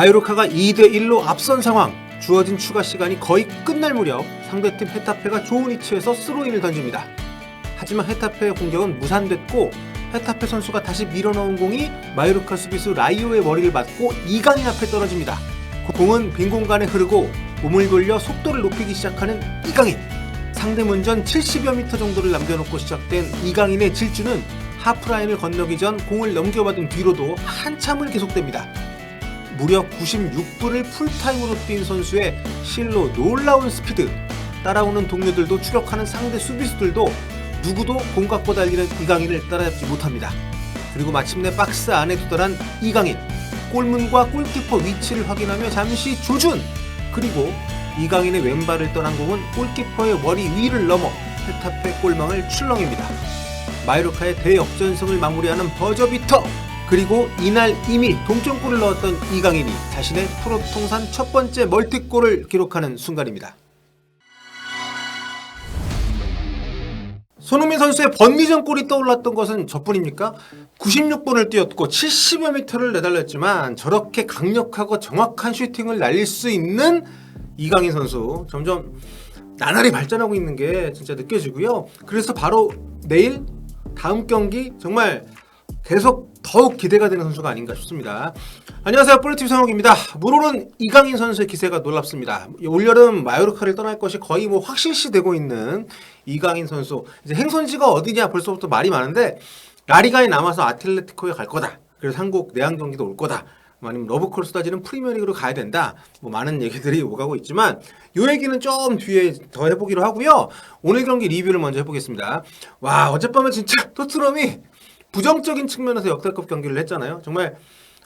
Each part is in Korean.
마요르카가 2대1로 앞선 상황, 주어진 추가 시간이 거의 끝날 무렵 상대팀 헤타페가 좋은 위치에서 스로인을 던집니다. 하지만 헤타페의 공격은 무산됐고 헤타페 선수가 다시 밀어넣은 공이 마요르카 수비수 라이오의 머리를 맞고 이강인 앞에 떨어집니다. 공은 빈 공간에 흐르고 몸을 돌려 속도를 높이기 시작하는 이강인. 상대 문전 70여 미터 정도를 남겨놓고 시작된 이강인의 질주는 하프라인을 건너기 전 공을 넘겨받은 뒤로도 한참을 계속됩니다. 무려 96분을 풀타임으로 뛴 선수의 실로 놀라운 스피드, 따라오는 동료들도 추격하는 상대 수비수들도 누구도 공 갖고 달리는 이강인을 따라잡지 못합니다. 그리고 마침내 박스 안에 도달한 이강인, 골문과 골키퍼 위치를 확인하며 잠시 조준! 그리고 이강인의 왼발을 떠난 공은 골키퍼의 머리 위를 넘어 헤타페 골망을 출렁입니다. 마요르카의 대역전승을 마무리하는 버저비터! 그리고 이날 이미 동점골을 넣었던 이강인이 자신의 프로 통산 첫 번째 멀티골을 기록하는 순간입니다. 손흥민 선수의 번미전 골이 떠올랐던 것은 저뿐입니까? 96분을 뛰었고 70여 미터를 내달렸지만 저렇게 강력하고 정확한 슈팅을 날릴 수 있는 이강인 선수 점점 나날이 발전하고 있는 게 진짜 느껴지고요. 그래서 바로 내일 다음 경기 정말 계속 더욱 기대가 되는 선수가 아닌가 싶습니다. 안녕하세요, 볼리티비 성욱입니다. 물오른 이강인 선수의 기세가 놀랍습니다. 올여름 마요르카를 떠날 것이 거의 확실시 되고 있는 이강인 선수. 이제 행선지가 어디냐 벌써부터 말이 많은데 라리가에 남아서 아틀레티코에 갈 거다. 그래서 한국 내한 경기도 올 거다. 아니면 러브콜 쏟아지는 프리미어리그로 가야 된다. 많은 얘기들이 오가고 있지만 이 얘기는 좀 뒤에 더 해보기로 하고요. 오늘 경기 리뷰를 먼저 해보겠습니다. 와, 어젯밤에 진짜 토트넘이 부정적인 측면에서 역대급 경기를 했잖아요. 정말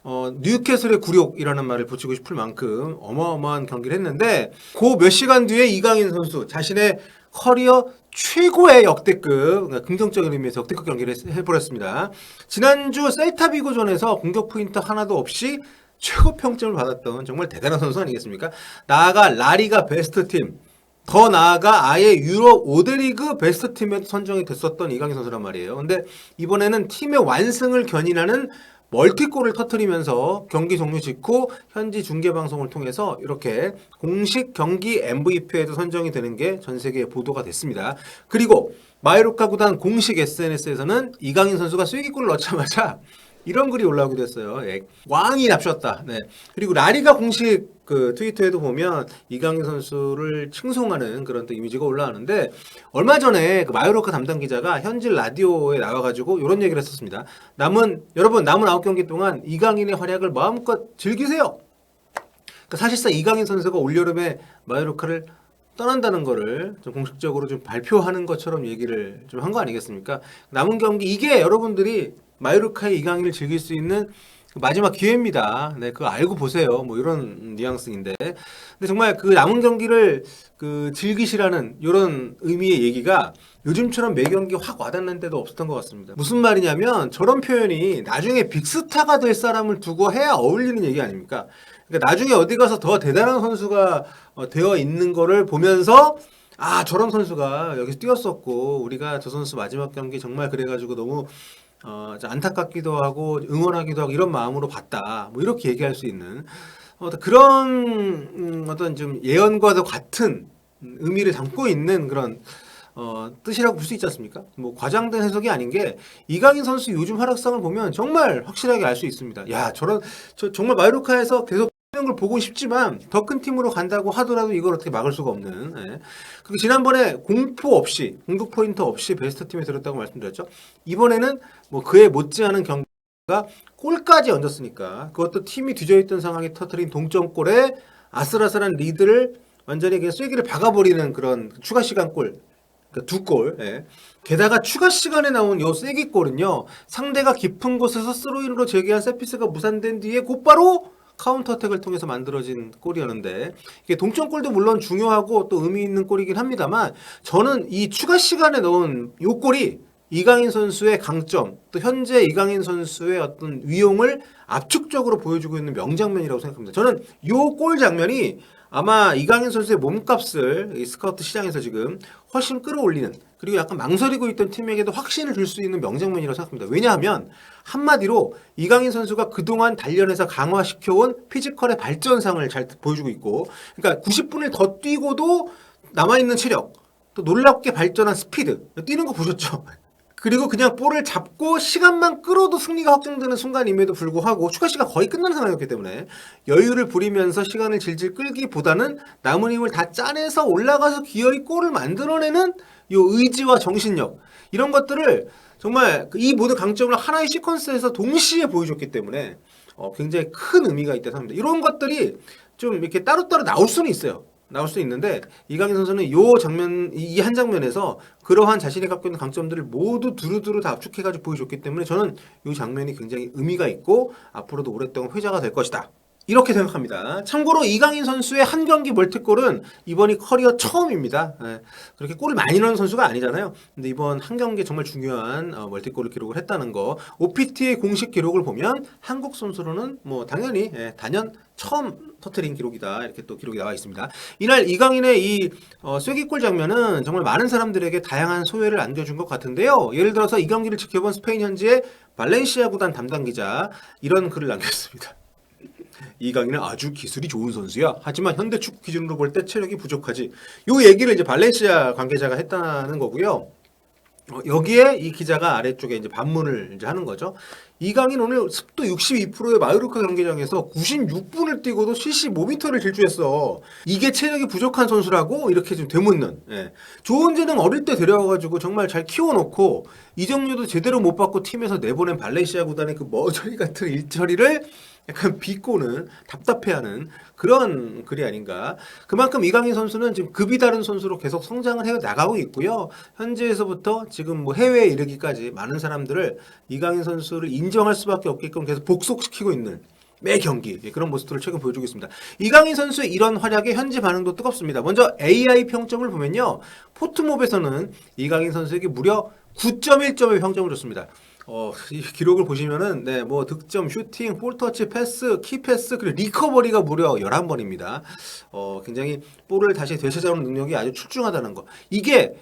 뉴캐슬의 굴욕이라는 말을 붙이고 싶을 만큼 어마어마한 경기를 했는데 그 몇 시간 뒤에 이강인 선수 자신의 커리어 최고의 역대급, 긍정적인 의미에서 역대급 경기를 해버렸습니다. 지난주 셀타비고전에서 공격 포인트 하나도 없이 최고 평점을 받았던 정말 대단한 선수 아니겠습니까? 나아가 라리가 베스트 팀, 더 나아가 아예 유럽 5대 리그 베스트 팀에 선정이 됐었던 이강인 선수란 말이에요. 근데 이번에는 팀의 완승을 견인하는 멀티골을 터뜨리면서 경기 종료 직후 현지 중계방송을 통해서 이렇게 공식 경기 MVP에도 선정이 되는 게 전 세계에 보도가 됐습니다. 그리고 마요르카 구단 공식 SNS에서는 이강인 선수가 쐐기골을 넣자마자 이런 글이 올라오기도 했어요. 예, 왕이 납셨다. 네. 그리고 라리가 공식 트위터에도 보면 이강인 선수를 칭송하는 그런 또 이미지가 올라오는데 얼마 전에 마요르카 담당 기자가 현지 라디오에 나와가지고 이런 얘기를 했었습니다. 여러분 남은 9경기 동안 이강인의 활약을 마음껏 즐기세요. 그러니까 사실상 이강인 선수가 올여름에 마요르카를 떠난다는 거를 좀 공식적으로 좀 발표하는 것처럼 얘기를 좀 한 거 아니겠습니까? 남은 경기 이게 여러분들이 마요르카의 이강인을 즐길 수 있는 마지막 기회입니다. 네, 그거 알고 보세요. 이런 뉘앙스인데. 근데 정말 그 남은 경기를 즐기시라는 이런 의미의 얘기가 요즘처럼 매 경기 확 와닿는 데도 없었던 것 같습니다. 무슨 말이냐면 저런 표현이 나중에 빅스타가 될 사람을 두고 해야 어울리는 얘기 아닙니까? 그러니까 나중에 어디 가서 더 대단한 선수가 되어 있는 거를 보면서 아, 저런 선수가 여기서 뛰었었고 우리가 저 선수 마지막 경기 정말 그래가지고 너무 안타깝기도 하고 응원하기도 하고 이런 마음으로 봤다. 이렇게 얘기할 수 있는 그런 어떤 좀 예언과도 같은 의미를 담고 있는 그런 뜻이라고 볼 수 있지 않습니까? 과장된 해석이 아닌 게 이강인 선수 요즘 활약상을 보면 정말 확실하게 알 수 있습니다. 야, 정말 마요르카에서 계속 걸 보고 싶지만 더 큰 팀으로 간다고 하더라도 이걸 어떻게 막을 수가 없는. 예. 그리고 지난번에 공격 포인트 없이 베스트 팀에 들었다고 말씀드렸죠. 이번에는 그에 못지않은 경기가 골까지 얹었으니까 그것도 팀이 뒤져있던 상황에 터뜨린 동점골에 아슬아슬한 리드를 완전히 그냥 쐐기를 박아버리는 그런 추가 시간 골. 그러니까 2골. 예. 게다가 추가 시간에 나온 요 쐐기골은요. 상대가 깊은 곳에서 스로인으로 제기한 세피스가 무산된 뒤에 곧바로 카운터어택을 통해서 만들어진 골이었는데 이게 동점골도 물론 중요하고 또 의미 있는 골이긴 합니다만 저는 이 추가 시간에 넣은 이 골이 이강인 선수의 강점, 또 현재 이강인 선수의 어떤 위용을 압축적으로 보여주고 있는 명장면이라고 생각합니다. 저는 요 골 장면이 아마 이강인 선수의 몸값을 이 스카우트 시장에서 지금 훨씬 끌어올리는, 그리고 약간 망설이고 있던 팀에게도 확신을 줄 수 있는 명장면이라고 생각합니다. 왜냐하면 한마디로 이강인 선수가 그동안 단련해서 강화시켜온 피지컬의 발전상을 잘 보여주고 있고, 그러니까 90분을 더 뛰고도 남아있는 체력, 또 놀랍게 발전한 스피드, 뛰는 거 보셨죠? 그리고 그냥 볼을 잡고 시간만 끌어도 승리가 확정되는 순간임에도 불구하고 추가 시간 거의 끝나는 상황이었기 때문에 여유를 부리면서 시간을 질질 끌기보다는 남은 힘을 다 짜내서 올라가서 기어이 골을 만들어내는 요 의지와 정신력, 이런 것들을 정말 이 모든 강점을 하나의 시퀀스에서 동시에 보여줬기 때문에 굉장히 큰 의미가 있다고 합니다. 이런 것들이 좀 이렇게 따로따로 나올 수는 있어요. 나올 수 있는데 이강인 선수는 이 한 장면에서 그러한 자신이 갖고 있는 강점들을 모두 두루두루 다 압축해가지고 보여줬기 때문에 저는 이 장면이 굉장히 의미가 있고 앞으로도 오랫동안 회자가 될 것이다, 이렇게 생각합니다. 참고로 이강인 선수의 한 경기 멀티골은 이번이 커리어 처음입니다. 그렇게 골을 많이 넣은 선수가 아니잖아요. 근데 이번 한 경기에 정말 중요한 멀티골을 기록을 했다는 거, OPT의 공식 기록을 보면 한국 선수로는 뭐 당연히 단연 처음 터트린 기록이다, 이렇게 또 기록이 나와 있습니다. 이날 이강인의 이 쐐기골 장면은 정말 많은 사람들에게 다양한 소회를 안겨준 것 같은데요. 예를 들어서 이 경기를 지켜본 스페인 현지의 발렌시아 구단 담당 기자 이런 글을 남겼습니다. 이강인은 아주 기술이 좋은 선수야. 하지만 현대 축구 기준으로 볼 때 체력이 부족하지. 요 얘기를 이제 발렌시아 관계자가 했다는 거고요. 여기에 이 기자가 아래쪽에 이제 반문을 이제 하는 거죠. 이강인 오늘 습도 62%의 마요르카 경기장에서 96분을 뛰고도 75m를 질주했어. 이게 체력이 부족한 선수라고? 이렇게 좀 되묻는. 좋은 재능 어릴 때 데려와가지고 정말 잘 키워놓고 이정료도 제대로 못 받고 팀에서 내보낸 발렌시아 구단의 그 머저리 같은 일처리를 약간 비꼬는, 답답해하는 그런 글이 아닌가. 그만큼 이강인 선수는 지금 급이 다른 선수로 계속 성장을 해 나가고 있고요. 현지에서부터 지금 뭐 해외에 이르기까지 많은 사람들을 이강인 선수를 인정할 수밖에 없게끔 계속 복속시키고 있는 매 경기 그런 모습들을 최근 보여주고 있습니다. 이강인 선수의 이런 활약에 현지 반응도 뜨겁습니다. 먼저 AI 평점을 보면요, 포트몹에서는 이강인 선수에게 무려 9.1점의 평점을 줬습니다. 이 기록을 보시면은 뭐 득점, 슈팅, 볼터치, 패스, 키패스, 그리고 리커버리가 무려 11번입니다. 굉장히 볼을 다시 되찾아오는 능력이 아주 출중하다는 거. 이게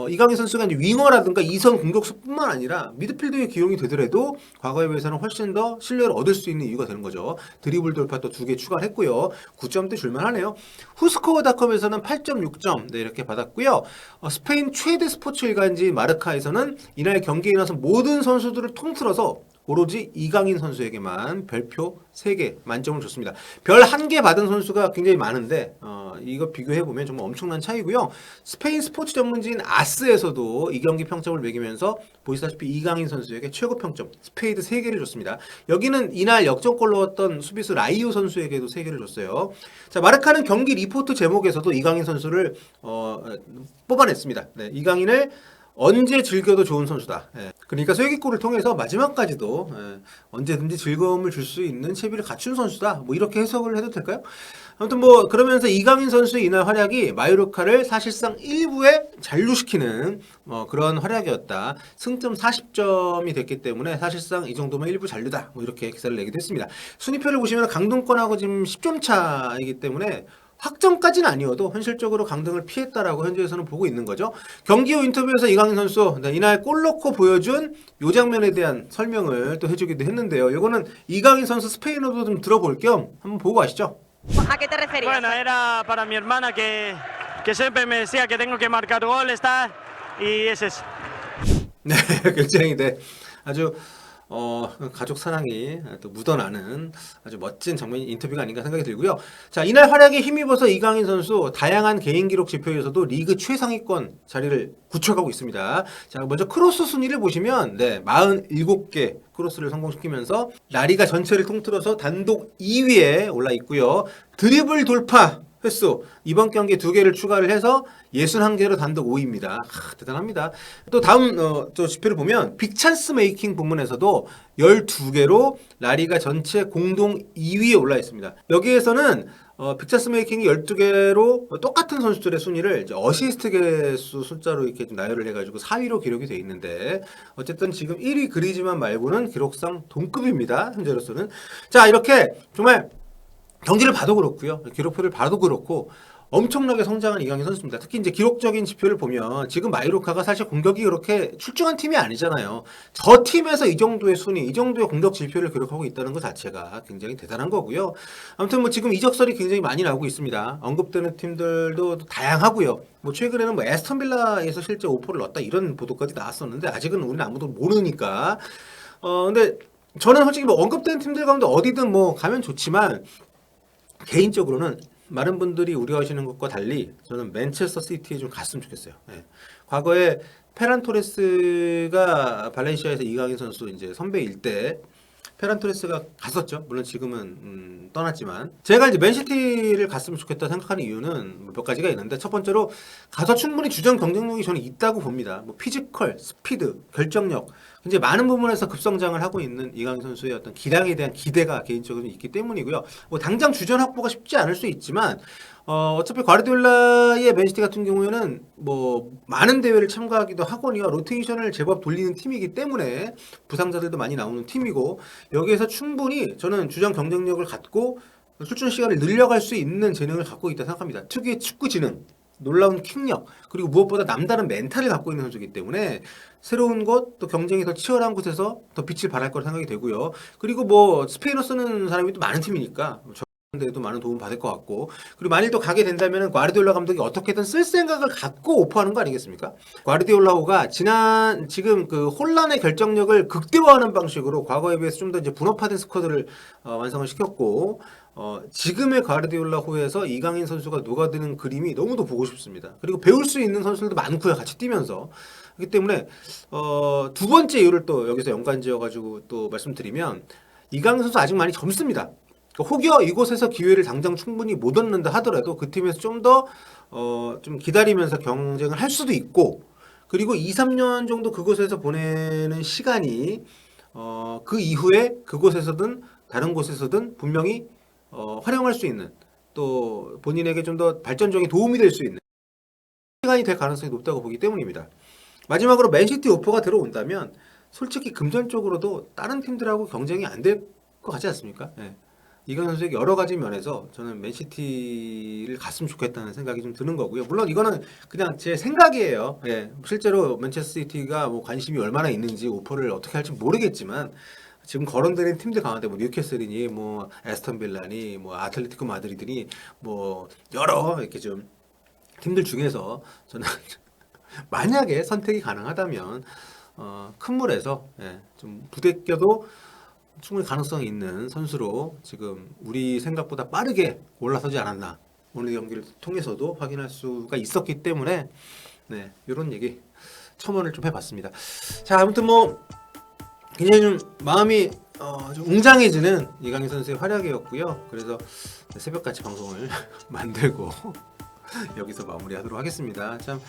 이강인 선수가 이제 윙어라든가 이선 공격수뿐만 아니라 미드필더에 기용이 되더라도 과거에 비해서는 훨씬 더 신뢰를 얻을 수 있는 이유가 되는 거죠. 드리블 돌파 또 2개 추가를 했고요. 9점대 줄만하네요. 후스코어닷컴에서는 8.6점 이렇게 받았고요. 스페인 최대 스포츠 일간지 마르카에서는 이날 경기에 나서 모든 선수들을 통틀어서 오로지 이강인 선수에게만 별표 3개 만점을 줬습니다. 별 1개 받은 선수가 굉장히 많은데 이거 비교해보면 정말 엄청난 차이고요. 스페인 스포츠 전문지인 아스에서도 이 경기 평점을 매기면서 보시다시피 이강인 선수에게 최고 평점 스페이드 3개를 줬습니다. 여기는 이날 역전골 넣었던 수비수 라이오 선수에게도 3개를 줬어요. 자, 마르카는 경기 리포트 제목에서도 이강인 선수를 뽑아냈습니다. 이강인을 언제 즐겨도 좋은 선수다. 그러니까 쐐기골을 통해서 마지막까지도 언제든지 즐거움을 줄 수 있는 채비를 갖춘 선수다. 뭐 이렇게 해석을 해도 될까요? 아무튼 뭐 그러면서 이강인 선수의 이날 활약이 마요르카를 사실상 1부에 잔류시키는 그런 활약이었다. 승점 40점이 됐기 때문에 사실상 이 정도면 1부 잔류다. 뭐 이렇게 기사를 내기도 했습니다. 순위표를 보시면 강등권하고 지금 10점 차이기 때문에 확정까지는 아니어도 현실적으로 강등을 피했다라고 현지에서는 보고 있는 거죠. 경기 후 인터뷰에서 이강인 선수 이날 골 넣고 보여준 이 장면에 대한 설명을 또 해주기도 했는데요. 이거는 이강인 선수 스페인어도 좀 들어볼 겸 한번 보고 가시죠. ¿A qué te referías? Bueno, era para mi hermana que siempre me decía que tengo que marcar gol, estar, y es eso. 네, 굉장히 아주 가족 사랑이 또 묻어나는 아주 멋진 장면 인터뷰가 아닌가 생각이 들고요. 자, 이날 활약에 힘입어서 이강인 선수 다양한 개인 기록 지표에서도 리그 최상위권 자리를 굳혀가고 있습니다. 자, 먼저 크로스 순위를 보시면 47개 크로스를 성공시키면서 라리가 전체를 통틀어서 단독 2위에 올라 있고요. 드리블 돌파 횟수 이번 경기에 2개를 추가를 해서 61개로 단독 5위입니다. 대단합니다. 또 다음 또 지표를 보면 빅찬스 메이킹 부문에서도 12개로 라리가 전체 공동 2위에 올라 있습니다. 여기에서는 빅찬스 메이킹이 12개로 똑같은 선수들의 순위를 이제 어시스트 개수 숫자로 이렇게 좀 나열을 해가지고 4위로 기록이 돼 있는데 어쨌든 지금 1위 그리즈만 말고는 기록상 동급입니다. 현재로서는. 자, 이렇게 정말 경기를 봐도 그렇고요. 기록표를 봐도 그렇고 엄청나게 성장한 이강인 선수입니다. 특히 이제 기록적인 지표를 보면 지금 마이로카가 사실 공격이 그렇게 출중한 팀이 아니잖아요. 저 팀에서 이 정도의 순위, 이 정도의 공격 지표를 기록하고 있다는 것 자체가 굉장히 대단한 거고요. 아무튼 뭐 지금 이적설이 굉장히 많이 나오고 있습니다. 언급되는 팀들도 다양하고요. 뭐 최근에는 뭐 에스턴 빌라에서 실제 오퍼를 넣었다 이런 보도까지 나왔었는데 아직은 우리는 아무도 모르니까. 근데 저는 솔직히 뭐 언급되는 팀들 가운데 어디든 뭐 가면 좋지만 개인적으로는 많은 분들이 우려하시는 것과 달리 저는 맨체스터 시티에 좀 갔으면 좋겠어요. 예. 과거에 페란 토레스가 발렌시아에서 이강인 선수 이제 선배일 때 페란 토레스가 갔었죠. 물론 지금은 떠났지만 제가 이제 맨시티를 갔으면 좋겠다 생각하는 이유는 몇 가지가 있는데 첫 번째로 가서 충분히 주전 경쟁력이 저는 있다고 봅니다. 뭐 피지컬, 스피드, 결정력 이제 많은 부분에서 급성장을 하고 있는 이강인 선수의 어떤 기량에 대한 기대가 개인적으로 있기 때문이고요. 뭐 당장 주전 확보가 쉽지 않을 수 있지만 어차피 과르디올라의 맨시티 같은 경우에는 뭐 많은 대회를 참가하기도 하거니와 로테이션을 제법 돌리는 팀이기 때문에 부상자들도 많이 나오는 팀이고 여기에서 충분히 저는 주전 경쟁력을 갖고 출전 시간을 늘려갈 수 있는 재능을 갖고 있다 생각합니다. 특유의 축구 지능, 놀라운 킥력, 그리고 무엇보다 남다른 멘탈을 갖고 있는 선수이기 때문에 새로운 곳, 또 경쟁이 더 치열한 곳에서 더 빛을 발할 거라 생각이 되고요. 그리고 뭐 스페인어 쓰는 사람이 또 많은 팀이니까 데도 많은 도움 받을 것 같고 그리고 만일 또 가게 된다면 과르디올라 감독이 어떻게든 쓸 생각을 갖고 오퍼하는 거 아니겠습니까? 과르디올라호가 지금 그 혼란의 결정력을 극대화하는 방식으로 과거에 비해서 좀 더 이제 분업화된 스쿼드를 완성을 시켰고 지금의 과르디올라호에서 이강인 선수가 녹아드는 그림이 너무도 보고 싶습니다. 그리고 배울 수 있는 선수들도 많고요. 같이 뛰면서 그렇기 때문에 두 번째 이유를 또 여기서 연관지어 가지고 또 말씀드리면 이강인 선수 아직 많이 젊습니다. 혹여 이곳에서 기회를 당장 충분히 못 얻는다 하더라도 그 팀에서 좀 더 좀 기다리면서 경쟁을 할 수도 있고 그리고 2, 3년 정도 그곳에서 보내는 시간이 그 이후에 그곳에서든 다른 곳에서든 분명히 활용할 수 있는 또 본인에게 좀 더 발전적인 도움이 될 수 있는 시간이 될 가능성이 높다고 보기 때문입니다. 마지막으로 맨시티 오퍼가 들어온다면 솔직히 금전적으로도 다른 팀들하고 경쟁이 안 될 것 같지 않습니까? 네. 이강인 선수에게 여러 가지 면에서 저는 맨시티를 갔으면 좋겠다는 생각이 좀 드는 거고요. 물론 이거는 그냥 제 생각이에요. 예, 실제로 맨체스터 시티가 뭐 관심이 얼마나 있는지 오퍼를 어떻게 할지 모르겠지만 지금 거론되는 팀들 가운데 뭐 뉴캐슬이니 뭐 에스턴 빌라니 뭐 아틀레티코 마드리드니 뭐 여러 이렇게 좀 팀들 중에서 저는 만약에 선택이 가능하다면 큰 물에서 좀 부대껴도 충분히 가능성이 있는 선수로 지금 우리 생각보다 빠르게 올라서지 않았나 오늘 경기를 통해서도 확인할 수가 있었기 때문에 이런 얘기 첨언을 좀 해봤습니다. 자, 아무튼 뭐 굉장히 좀 마음이 좀 웅장해지는 이강인 선수의 활약이었고요. 그래서 새벽같이 방송을 만들고 여기서 마무리하도록 하겠습니다. 참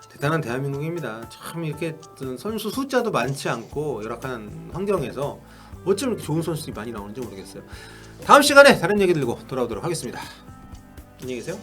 대단한 대한민국입니다. 참 이렇게 선수 숫자도 많지 않고 열악한 환경에서 어쩜 이렇게 좋은 선수들이 많이 나오는지 모르겠어요. 다음 시간에 다른 얘기 들고 돌아오도록 하겠습니다. 안녕히 계세요.